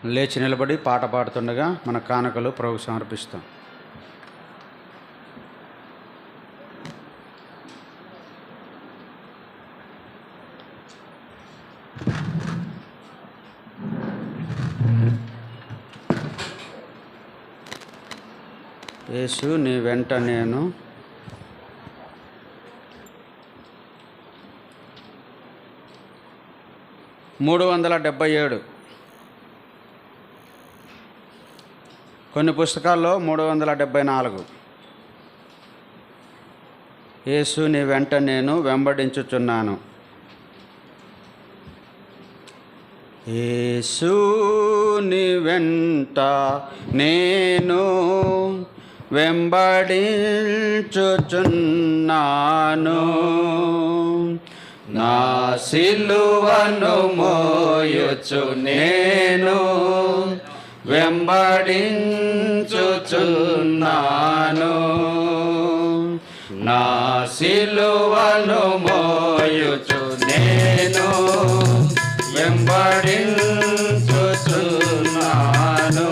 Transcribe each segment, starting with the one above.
లేచి నిలబడి పాట పాడుతుండగా మన కానుకలు ప్రభువుకు సమర్పిస్తాం. యేసు నీ వెంట నేను, 377. కొన్ని పుస్తకాల్లో 374. యేసు నీ వెంట నేను వెంబడించుచున్నాను. యేసు నీ వెంట నేను వెంబడించుచున్నాను, నా సిలువను మోయుచు నేను వెంబడించుచున్నాను, నా సిలువను మోయుచు నేను వెంబడించుచున్నాను.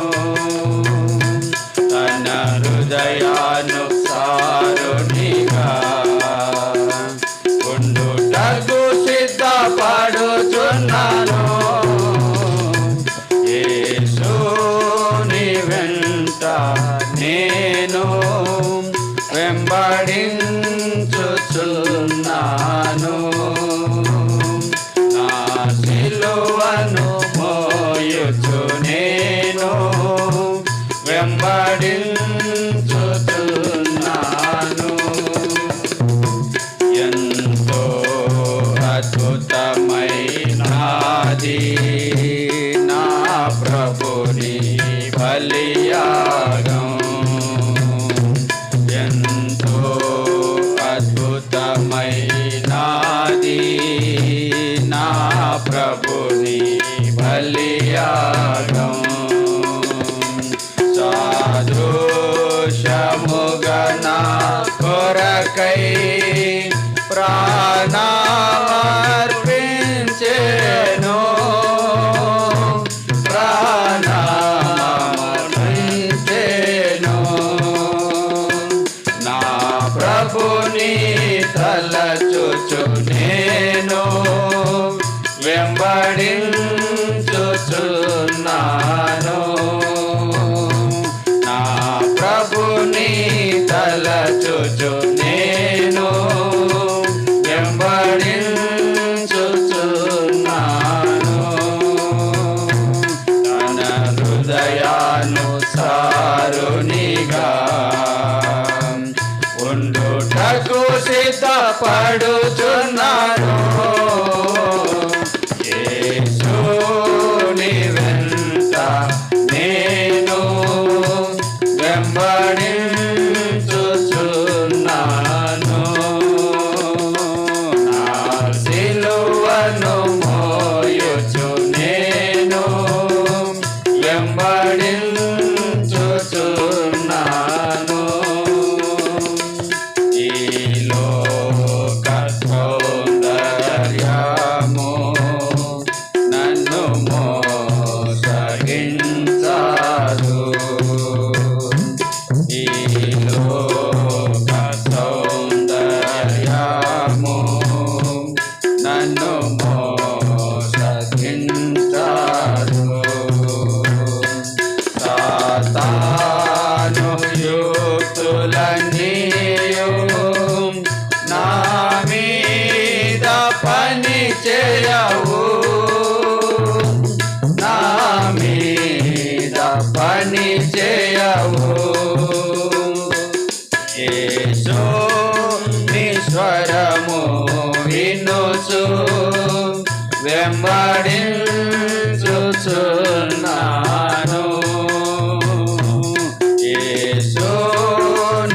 తన హృదయానుసారునిగా ఉండుటకు సిద్ధపడుచున్నాను. యేసు నీ వెంట నేను వెంబడించుచున్నాను, నా సిలువను మోయుచు నేను వెంబడించుచున్నాను. ఎంతో అద్భుతమైనది నా ప్రభుని బలియాగం, ఎంతో అద్భుతమైనది నా ప్రభుని బలియాగం. సాదృశ్యముగా నా కొరకై ప్రాణమర్పించెను, ప్రాణమర్పించెను. నా ప్రభుని తలచుచు నేను వెంబడించుచున్నాను, నా ప్రభుని తలచుచు నేను వెంబడించుచున్నాను. తన హృదయానుసారునిగా ఉండుటకు సిద్ధపడుచున్నాను. యేసు నీ వెంట నేను వెంబడించుచున్నాను, నా సిలువను మోయుచు నేను వెంబడించుచున్నాను. ఈ లోక సౌందర్యము నన్ను మోసగించదు, ఈ లోక సౌందర్యము నన్ను మోసగించదు. సాతాను యుక్తులన్నీయు నా మీద పని చేయవు, నా మీద పని చేయవు. యేసు నీ స్వరము వినుచు వెంబడించుచున్నాను, యేసు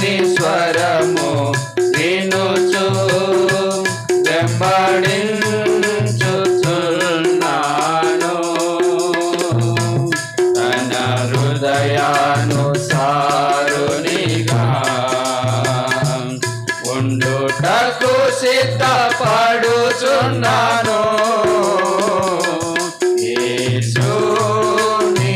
నీ స్వరము వినుచు వెంబడించుచున్నాను. తన హృదయానుసారునిగా ఉండుటకు సిద్ధపడుచున్నాను. యేసు నీ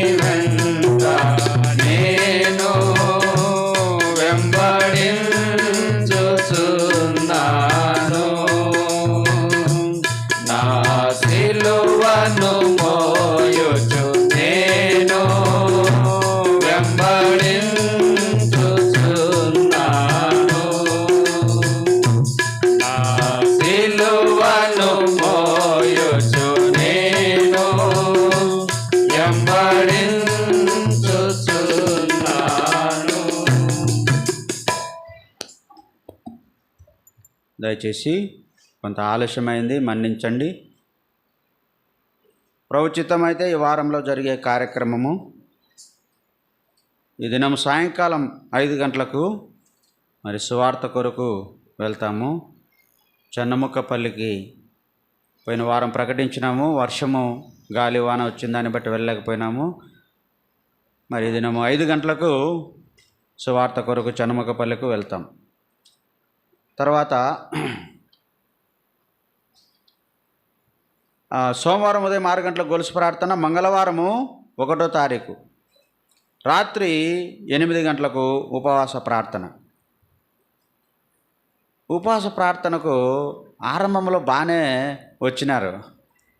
దయచేసి కొంత ఆలస్యమైంది, మన్నించండి. ప్రభుచిత్తమైతే ఈ వారంలో జరిగే కార్యక్రమము ఈ దినం సాయంకాలం 5 గంటలకు మరి సువార్త కొరకు వెళ్తాము. చెన్నముక్కపల్లికి పోయిన వారం ప్రకటించినాము. వర్షము గాలి వాన వచ్చిందాన్ని బట్టి వెళ్ళలేకపోయినాము. మరి ఈ దినము 5 గంటలకు సువార్త కొరకు చెన్నముక్కపల్లికి వెళ్తాం. తర్వాత సోమవారం ఉదయం 6 గంటలకు గొలుసు ప్రార్థన. మంగళవారము 1వ తారీఖు రాత్రి 8 గంటలకు ఉపవాస ప్రార్థన. ఉపవాస ప్రార్థనకు ఆరంభంలో బాగానే వచ్చినారు.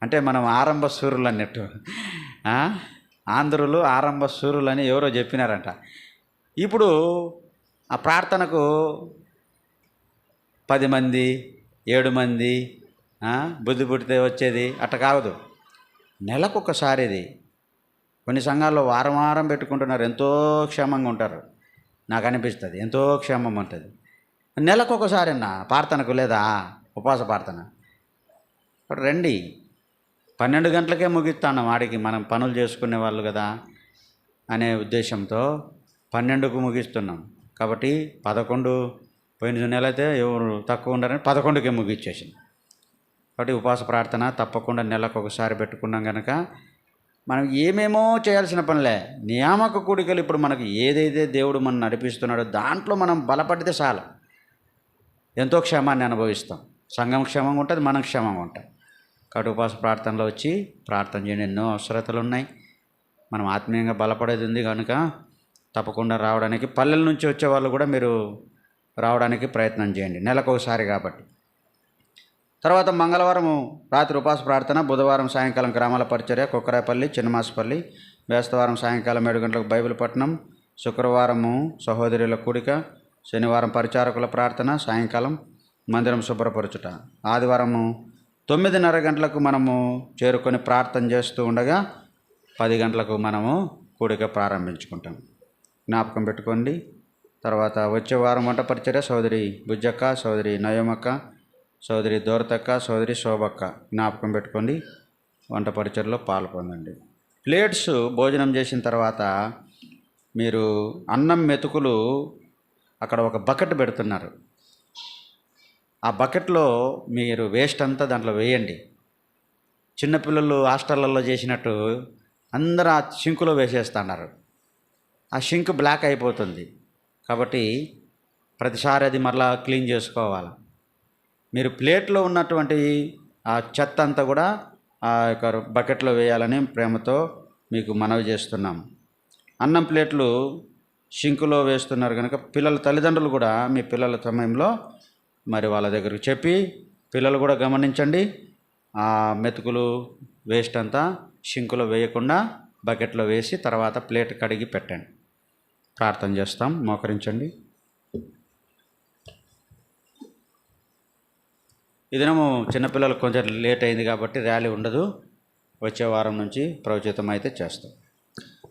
అంటే మనం ఆరంభ సూరులు అన్నట్టు, ఆంధ్రులు ఆరంభ సూరులు అని ఎవరో చెప్పినారంట. ఇప్పుడు ఆ ప్రార్థనకు 10 మంది 7 మంది బుద్ధి పుడితే వచ్చేది అట్ట కాదు. నెలకొకసారి ఇది. కొన్ని సంఘాల్లో వారం వారం పెట్టుకుంటున్నారు, ఎంతో క్షేమంగా ఉంటారు. నాకు అనిపిస్తుంది ఎంతో క్షేమం ఉంటుంది. నెలకొకసారి ప్రార్థనకు లేదా ఉపవాస ప్రార్థన. ఇప్పుడు రండి, 12 గంటలకే ముగిస్తాను. వాడికి మనం పనులు చేసుకునే వాళ్ళు కదా అనే ఉద్దేశంతో 12కు ముగిస్తున్నాం. కాబట్టి 11 పోయిన నెల అయితే ఎవరు తక్కువ ఉండారని 11కే ముగిచ్చేసింది. కాబట్టి ఉపవాస ప్రార్థన తప్పకుండా నెలకు ఒకసారి పెట్టుకున్నాం కనుక మనం ఏమేమో చేయాల్సిన పనిలే. నియామక కూడికలు ఇప్పుడు మనకు ఏదైతే దేవుడు మనం నడిపిస్తున్నాడో దాంట్లో మనం బలపడితే చాలు, ఎంతో క్షేమాన్ని అనుభవిస్తాం. సంఘం క్షేమంగా ఉంటుంది, మనం క్షేమంగా ఉంటాం. కాబట్టి ఉపవాస ప్రార్థనలో వచ్చి ప్రార్థన చేయండి. ఎన్నో అవసరతలు ఉన్నాయి, మనం ఆత్మీయంగా బలపడేది ఉంది కనుక తప్పకుండా రావడానికి, పల్లెల నుంచి వచ్చే వాళ్ళు కూడా మీరు రావడానికి ప్రయత్నం చేయండి, నెలకు ఒకసారి కాబట్టి. తర్వాత మంగళవారం రాత్రి ఉపవాస ప్రార్థన, బుధవారం సాయంకాలం గ్రామాల పరిచర్య కుక్కరాయపల్లి, చిన్నమాసపల్లి, బేస్తవారం సాయంకాలం 7 గంటలకు బైబిల్ పట్టణం, శుక్రవారము సహోదరుల కూడిక, శనివారం పరిచారకుల ప్రార్థన, సాయంకాలం మందిరం శుభ్రపరచుట, ఆదివారము 9:30 గంటలకు మనము చేరుకొని ప్రార్థన చేస్తూ ఉండగా 10 గంటలకు మనము కూడిక ప్రారంభించుకుంటాం. జ్ఞాపకం పెట్టుకోండి. తర్వాత వచ్చే వారం వంట పరిచర్య సోదరి బుజ్జక్క, సోదరి నయోమక్క, సోదరి దోరతక్క, సోదరి శోభక్క. జ్ఞాపకం పెట్టుకోండి, వంట పరిచర్లో పాల్పొందండి. ప్లేట్స్ భోజనం చేసిన తర్వాత మీరు అన్నం మెతుకులు అక్కడ ఒక బకెట్ పెడుతున్నారు. ఆ బకెట్లో మీరు వేస్ట్ అంతా దాంట్లో వేయండి. చిన్నపిల్లలు హాస్టళ్ళల్లో చేసినట్టు అందరూ ఆ షింకులో వేసేస్తున్నారు. ఆ షింక్ బ్లాక్ అయిపోతుంది. కాబట్టి ప్రతిసారి అది మరలా క్లీన్ చేసుకోవాలి. మీరు ప్లేట్లో ఉన్నటువంటి ఆ చెత్త అంతా కూడా ఆ యొక్క బకెట్లో వేయాలని ప్రేమతో మీకు మనవి చేస్తున్నాం. అన్నం ప్లేట్లు షింకులో వేస్తున్నారు కనుక పిల్లల తల్లిదండ్రులు కూడా మీ పిల్లల సమయంలో మరి వాళ్ళ దగ్గరకు చెప్పి పిల్లలు కూడా గమనించండి. ఆ మెతుకులు వేస్ట్ అంతా షింకులో వేయకుండా బకెట్లో వేసి తర్వాత ప్లేట్ కడిగి పెట్టండి. ప్రార్థన చేస్తాం, మోకరించండి. ఈ దినము చిన్నపిల్లలకు కొంచెం లేట్ అయింది కాబట్టి ర్యాలీ ఉండదు. వచ్చే వారం నుంచి ప్రవచితం అయితే చేస్తాం.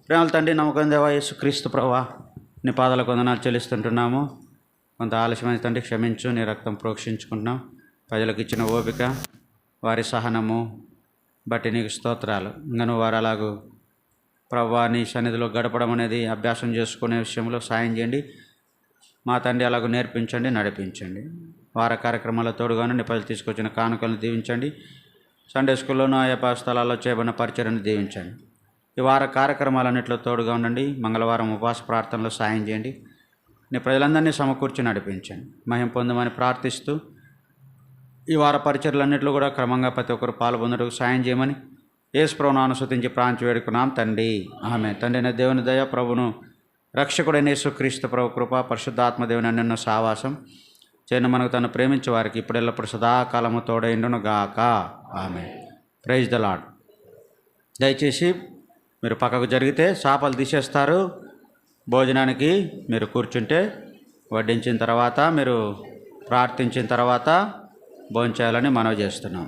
ప్రేమల తండ్రి, నమ్మకం దేవా యేసుక్రీస్తు ప్రభువా, నీ పాదాలకు వందనాలు చెల్లిస్తుంటున్నాము. కొంత ఆలస్యమైన తండ్రి క్షమించు, నీ రక్తం ప్రోక్షించుకుంటున్నాం. ప్రజలకు ఇచ్చిన ఓపిక, వారి సహనము బట్టి నీకు స్తోత్రాలు. ఇంకను వారు అలాగూ ప్రభువా నీ సన్నిధిలో గడపడం అనేది అభ్యాసం చేసుకునే విషయంలో సాయం చేయండి. మా తండ్రి అలాగూ నేర్పించండి, నడిపించండి. వార కార్యక్రమాల తోడుగాను నీ ప్రజలు తీసుకొచ్చిన కానుకలను దీవించండి. సండే స్కూల్లోనూ ఆయా స్థలాల్లో చేయబడిన పరిచర్యను దీవించండి. ఈ వార కార్యక్రమాలన్నింటిలో తోడుగా ఉండండి. మంగళవారం ఉపవాస ప్రార్థనలో సాయం చేయండి. నీ ప్రజలందరినీ సమకూర్చి నడిపించండి. మహిమ పొందమని ప్రార్థిస్తూ ఈ వార పరిచర్లన్నింటిలో కూడా క్రమంగా ప్రతి ఒక్కరు పాల్పొందుటకు సాయం చేయమని యేసు ప్రభువును అనుసరించి ప్రాంచి వేడుకున్నాం తండ్రి, ఆమె. తండ్రి దేవుని దయ, ప్రభును రక్షకుడైన యేసుక్రీస్తు ప్రభు కృప, పరిశుద్ధాత్మ దేవుని అన్యోన్య సావాసం చేయను మనకు తను ప్రేమించే వారికి ఇప్పుడెల్లప్పుడు సదాకాలము తోడైండును గాక. ఆమె. Praise the Lord. దయచేసి మీరు పక్కకు జరిగితే చేపలు తీసేస్తారు. భోజనానికి మీరు కూర్చుంటే వడ్డించిన తర్వాత మీరు ప్రార్థించిన తర్వాత భోంచేయాలని మనవి చేస్తున్నాం.